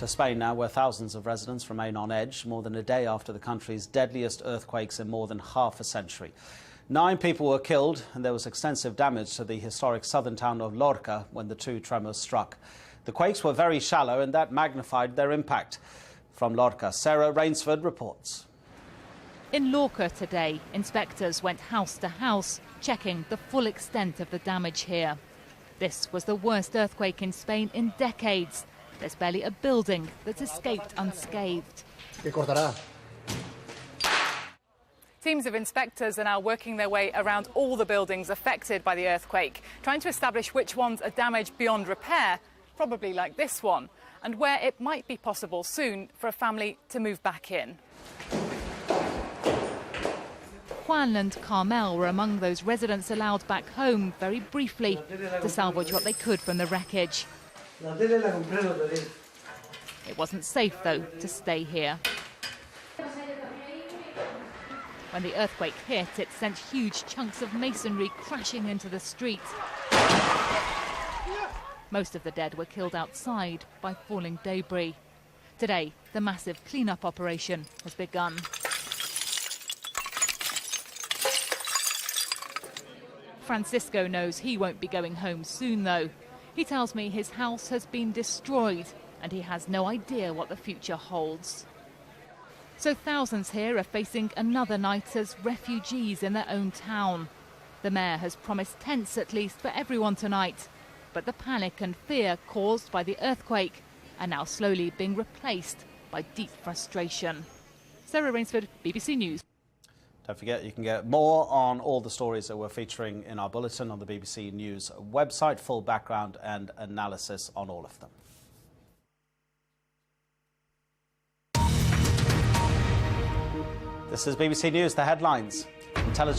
To Spain now, where thousands of residents remain on edge more than a day after the country's deadliest earthquakes in more than half a century. 9 people were killed and there was extensive damage to the historic southern town of Lorca when the 2 tremors struck. The quakes were very shallow and that magnified their impact. From Lorca, Sarah Rainsford reports. In Lorca today, inspectors went house to house, checking the full extent of the damage here. This was the worst earthquake in Spain in decades. There's barely a building that's escaped unscathed. Teams of inspectors are now working their way around all the buildings affected by the earthquake, trying to establish which ones are damaged beyond repair, probably like this one, and where it might be possible soon for a family to move back in. Juan and Carmel were among those residents allowed back home very briefly to salvage what they could from the wreckage. It wasn't safe, though, to stay here. When the earthquake hit, it sent huge chunks of masonry crashing into the street. Most of the dead were killed outside by falling debris. Today, the massive clean-up operation has begun. Francisco knows he won't be going home soon, though. He tells me his house has been destroyed and he has no idea what the future holds. So thousands here are facing another night as refugees in their own town. The mayor has promised tents at least for everyone tonight, but the panic and fear caused by the earthquake are now slowly being replaced by deep frustration. Sarah Rainsford, BBC News. Don't forget, you can get more on all the stories that we're featuring in our bulletin on the BBC News website, full background and analysis on all of them. This is BBC News, the headlines. Intelligence